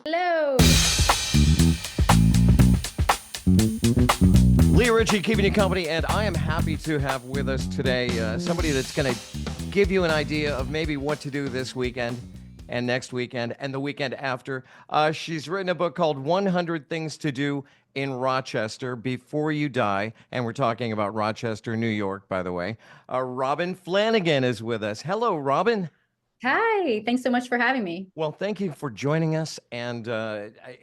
Hello. Lee Richey keeping you company, and I am happy to have with us today somebody that's going to give you an idea of maybe what to do this weekend and next weekend and the weekend after. She's written a book called 100 Things to Do in Rochester Before You Die, and we're talking about Rochester, New York, by the way. Robin Flanigan is with us. Hello, Robin. Hi. Thanks so much for having me. Well, thank you for joining us, and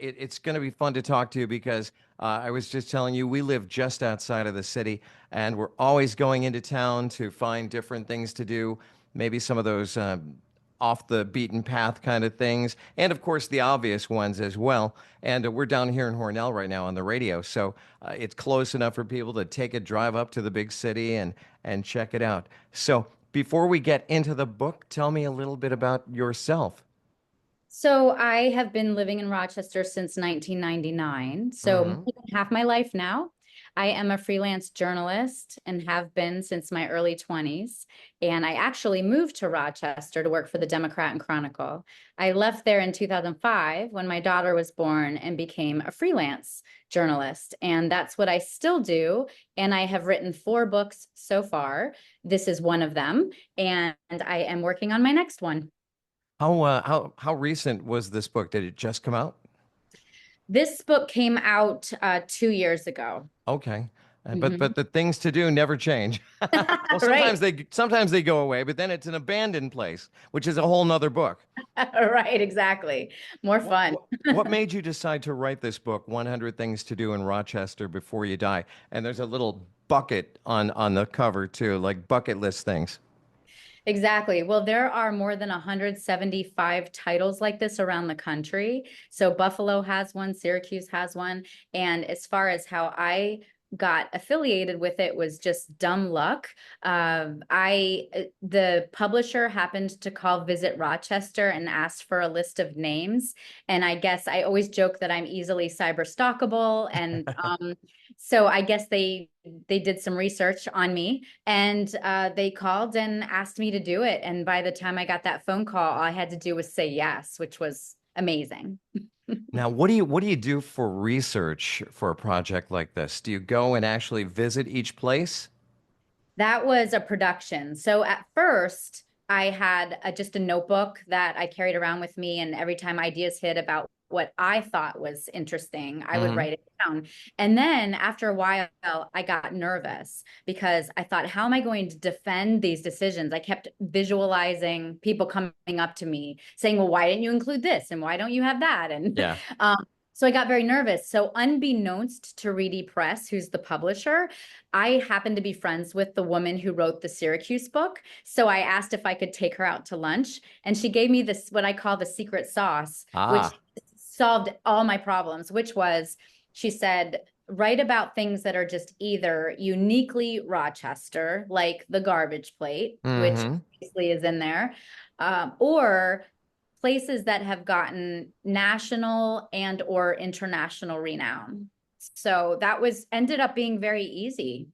it's going to be fun to talk to you because I was just telling you we live just outside of the city, and we're always going into town to find different things to do, maybe some of those off the beaten path kind of things, and of course the obvious ones as well. And we're down here in Hornell right now on the radio, so it's close enough for people to take a drive up to the big city and check it out. So. Before we get into the book, tell me a little bit about yourself. So I have been living in Rochester since 1999, so more Hmm. than half my life now. I am a freelance journalist and have been since my early 20s. And I actually moved to Rochester to work for the Democrat and Chronicle. I left there in 2005 when my daughter was born and became a freelance journalist. And that's what I still do. And I have written 4 books so far. This is one of them. And I am working on my next one. How recent was this book? Did it just come out? This book came out 2 years ago. Okay. But Mhm. the things to do never change. Well, Right. sometimes they go away, but then it's an abandoned place, which is a whole nother book. Right, exactly. More What, fun. what made you decide to write this book, 100 Things to Do in Rochester Before You Die? And there's a little bucket on the cover too, like bucket list things. Exactly. Well, there are more than 175 titles like this around the country. So Buffalo has one, Syracuse has one. And as far as how I got affiliated with it was just dumb luck. The publisher happened to call Visit Rochester and asked for a list of names. And I guess I always joke that I'm easily cyber stalkable. And so I guess they did some research on me and they called and asked me to do it. And by the time I got that phone call, all I had to do was say yes, which was amazing. Now, what do you do for research for a project like this? Do you go and actually visit each place? That was a production. So at first, I had just a notebook that I carried around with me, and every time ideas hit about what I thought was interesting, I would Hmm. write it down. And then after a while, I got nervous because I thought, how am I going to defend these decisions? I kept visualizing people coming up to me saying, well, why didn't you include this? And why don't you have that? And Yeah. so I got very nervous. So, unbeknownst to Reedy Press, who's the publisher, I happened to be friends with the woman who wrote the Syracuse book. So I asked if I could take her out to lunch, and she gave me this, what I call the secret sauce, which Ah, solved all my problems, which was she said, write about things that are just either uniquely Rochester, like the garbage plate, which mm-hmm. basically is in there, or places that have gotten national and or international renown. So that was ended up being very easy.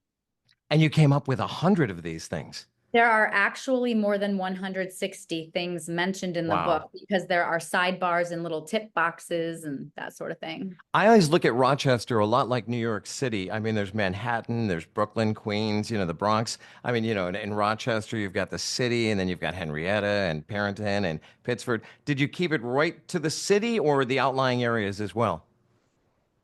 And you came up with 100 of these things. There are actually more than 160 things mentioned in the Wow. book because there are sidebars and little tip boxes and that sort of thing. I always look at Rochester a lot like New York City. I mean, there's Manhattan, there's Brooklyn, Queens, the Bronx. I mean, in Rochester, you've got the city, and then you've got Henrietta and Parenton and Pittsford. Did you keep it right to the city or the outlying areas as well?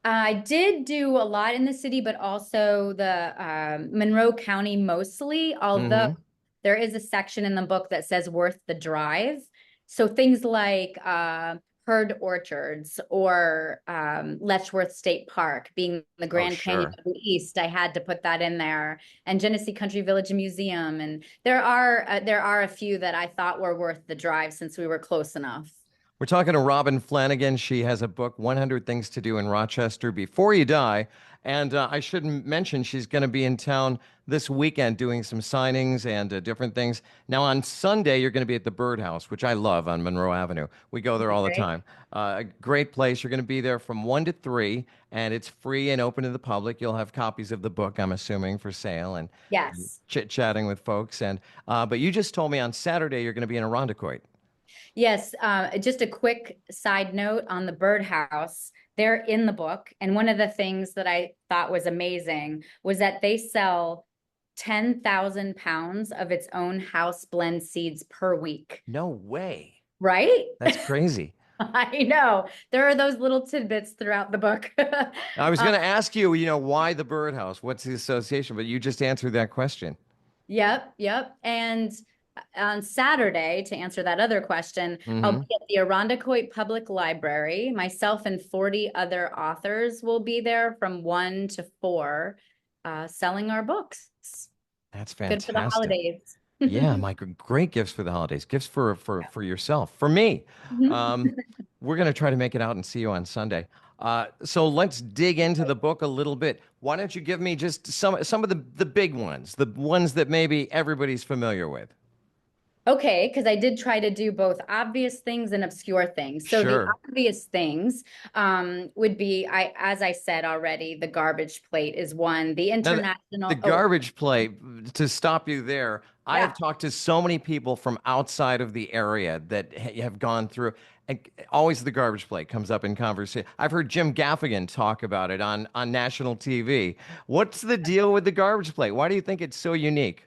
I did do a lot in the city, but also the Monroe County mostly, although Mm-hmm. there is a section in the book that says worth the drive. So things like Hurd Orchards or Letchworth State Park being the Oh, Grand Canyon sure. of the East, I had to put that in there. And Genesee Country Village Museum. And there are a few that I thought were worth the drive since we were close enough. We're talking to Robin Flanigan. She has a book, 100 Things to Do in Rochester Before You Die. And I should mention she's going to be in town this weekend doing some signings and different things. Now, on Sunday, you're going to be at the Birdhouse, which I love on Monroe Avenue. We go there all the Right? time. A great place. You're going to be there from 1 to 3, and it's free and open to the public. You'll have copies of the book, I'm assuming, for sale and Yes. chit-chatting with folks. But you just told me on Saturday you're going to be in Irondequoit. Yes, just a quick side note on the birdhouse. They're in the book. And one of the things that I thought was amazing was that they sell 10,000 pounds of its own house blend seeds per week, No way. right? That's crazy. I know. There are those little tidbits throughout the book. I was Um, going to ask you, why the birdhouse? What's the association? But you just answered that question. Yep, yep. And on Saturday, to answer that other question, I'll Hmm. be at the Irondequoit Public Library. Myself and 40 other authors will be there from 1 to 4, selling our books. That's Good for the fantastic. holidays. Yeah, Mike, great gifts for the holidays. Gifts for yourself, for me. Mhm. Um, we're going to try to make it out and see you on Sunday. So let's dig into the book a little bit. Why don't you give me just some of the big ones, the ones that maybe everybody's familiar with? Okay, because I did try to do both obvious things and obscure things. So the Sure. obvious things would be, as I said already, the garbage plate is one. The Now, the international, oh, garbage plate, to stop you there, I have yeah. talked to so many people from outside of the area that have gone through, and always the garbage plate comes up in conversation. I've heard Jim Gaffigan talk about it on national TV. What's the deal with the garbage plate? Why do you think it's so unique?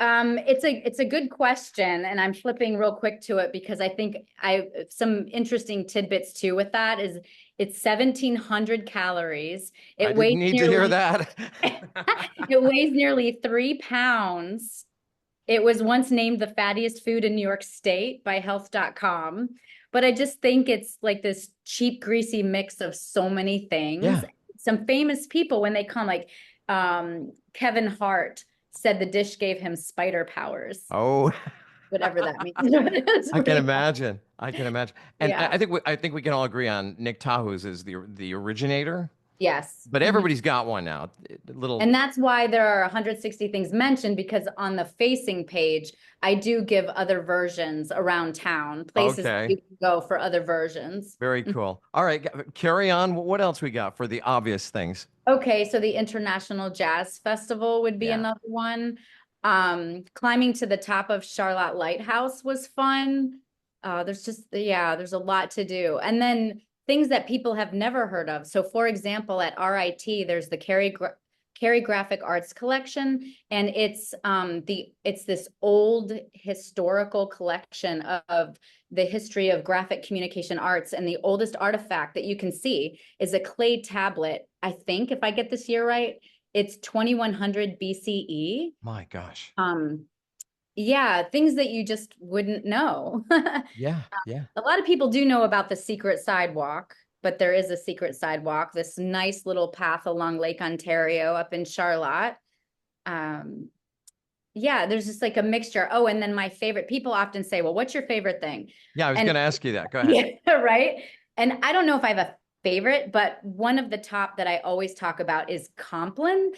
It's a good question, and I'm flipping real quick to it because I think I some interesting tidbits too with that is it's 1,700 calories. I It didn't weighs need to hear nearly that. it weighs nearly 3 pounds. It was once named the fattiest food in New York State by health.com. But I just think it's like this cheap, greasy mix of so many things. Yeah. Some famous people, when they come, like Kevin Hart said the dish gave him spider powers, Oh, whatever that means. It's I can pretty fun. imagine. I can imagine. And I, Yeah. I think I think we can all agree on Nick Tahou's is the originator. Yes. But Mhm. everybody's got one now. Little And that's why there are 160 things mentioned because on the facing page, I do give other versions around town, places that okay. you can go for other versions. Very Mhm. cool. All right, carry on. What else we got for the obvious things? Okay, so the International Jazz Festival would be Yeah. another one. Climbing to the top of Charlotte Lighthouse was fun. There's a lot to do. And then things that people have never heard of. So for example, at RIT, there's the Cary Graphic Arts Collection, and it's this old historical collection of the history of graphic communication arts. And the oldest artifact that you can see is a clay tablet. I think if I get this year right, it's 2100 BCE. My gosh. Yeah, things that you just wouldn't know. Yeah, yeah. A lot of people do know about the secret sidewalk, but there is a secret sidewalk, this nice little path along Lake Ontario up in Charlotte. Um, yeah, there's just like a mixture. Oh, and then my favorite, people often say, well, what's your favorite thing? Yeah, I was And going to ask you that. Go ahead. yeah, right. And I don't know if I have a favorite, but one of the top that I always talk about is Compline,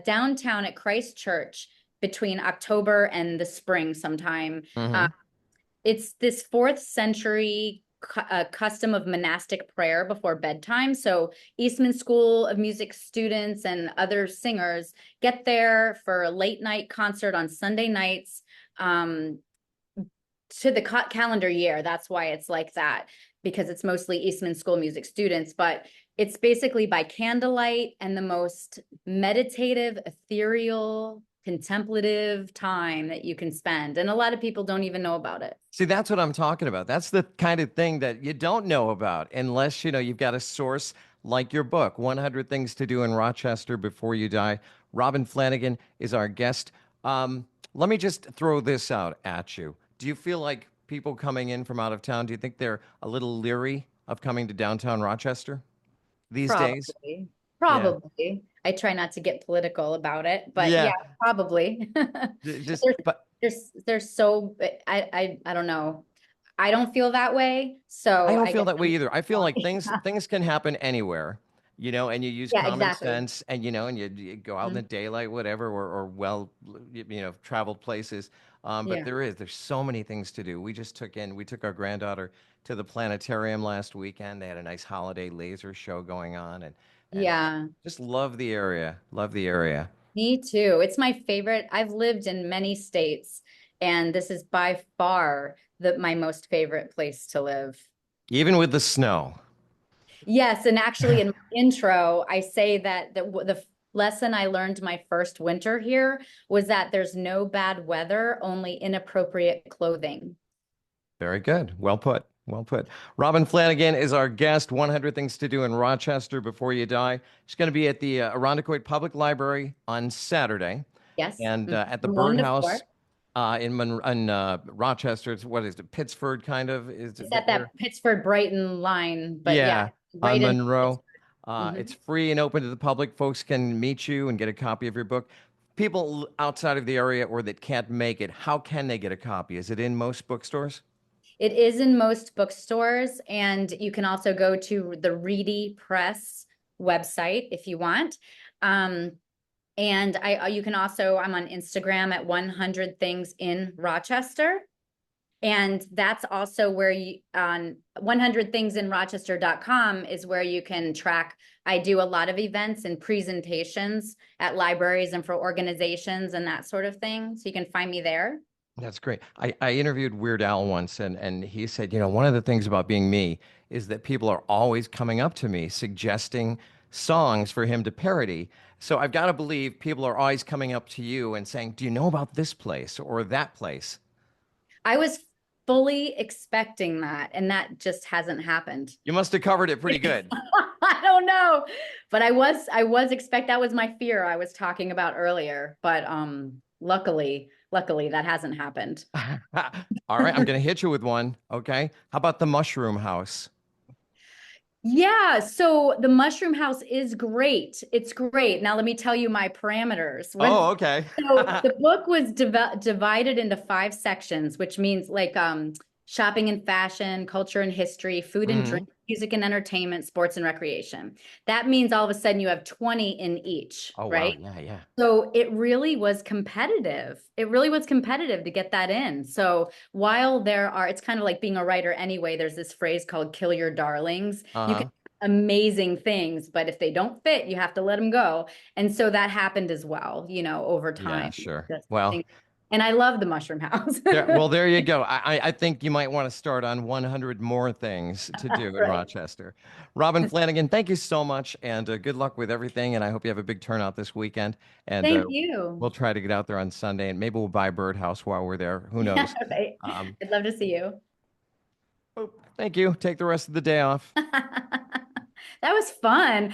downtown at Christ Church between October and the spring sometime. Hmm. It's this fourth century custom of monastic prayer before bedtime. So Eastman School of Music students and other singers get there for a late night concert on Sunday nights. To the calendar year. That's why it's like that, because it's mostly Eastman School music students, but it's basically by candlelight and the most meditative, ethereal, contemplative time that you can spend. And a lot of people don't even know about it. See, that's what I'm talking about. That's the kind of thing that you don't know about unless, you've got a source like your book, 100 Things to Do in Rochester Before You Die. Robin Flanigan is our guest. Let me just throw this out at you. Do you feel like people coming in from out of town, do you think they're a little leery of coming to downtown Rochester these days? Probably. Yeah. Probably. I try not to get political about it, but yeah, Yeah. probably. Just, They're, but they're so, I don't know. I don't feel that way. I So don't I feel guess that way I'm either. I feel like wrong. things can happen anywhere, and you use Yeah, common exactly. sense, and you go out in the Mhm. daylight, whatever, or well, traveled places. But Yeah. there's so many things to do. We took our granddaughter to the planetarium last weekend. They had a nice holiday laser show going on, and Yeah. just love the area. Love the area. Me too. It's my favorite. I've lived in many states, and this is by far my most favorite place to live. Even with the snow. Yes, and actually in my intro, I say that the lesson I learned my first winter here was that there's no bad weather, only inappropriate clothing. Very good. Well put. Well put. Robin Flanigan is our guest. 100 Things to Do in Rochester Before You Die. She's going to be at the Arundecoit Public Library on Saturday, Yes. and Mhm. at the From 1 to 4. Birdhouse in Rochester. It's what is it? Pittsford, kind of. Is It's it at that there? Pittsford Brighton line, but yeah, Yeah, on right in Monroe. Pittsford. Hmm. It's free and open to the public. Folks can meet you and get a copy of your book. People outside of the area or that can't make it, how can they get a copy? Is it in most bookstores? It is in most bookstores, and you can also go to the Reedy Press website if you want. Um, and you can also, I'm on Instagram at 100 Things in Rochester. And that's also where you on 100thingsinrochester.com is where you can track. I do a lot of events and presentations at libraries and for organizations and that sort of thing. So you can find me there. That's great. I interviewed Weird Al once, and he said, one of the things about being me is that people are always coming up to me suggesting songs for him to parody. So I've got to believe people are always coming up to you and saying, "Do you know about this place or that place?" I was fully expecting that, and that just hasn't happened. You must have covered it pretty good. I don't know, but I was expect that was my fear I was talking about earlier, but luckily that hasn't happened. All right, I'm going to hit you with one. Okay. How about the Mushroom House? Yeah, so the Mushroom House is great. It's great. Now let me tell you my parameters. Oh, okay. So the book was divided into 5 sections, which means like shopping and fashion, culture and history, food and Hmm. drink, music and entertainment, sports and recreation. That means all of a sudden you have 20 in each, Oh, wow. right? Yeah, yeah. So it really was competitive. It really was competitive to get that in. So while it's kind of like being a writer anyway, there's this phrase called kill your darlings. You can Uh-huh. amazing things, but if they don't fit, you have to let them go. And so that happened as well, over Yeah, time. sure. Just Well, think- And I love the Mushroom House. there you go. I think you might want to start on 100 more things to do in Right. Rochester. Robin Flanagan, thank you so much, and good luck with everything. And I hope you have a big turnout this weekend. And Thank you. we'll try to get out there on Sunday, and maybe we'll buy a birdhouse while we're there. Who Yeah, knows? right. Um, I'd love to see you. oh, thank you. Take the rest of the day off. That was fun.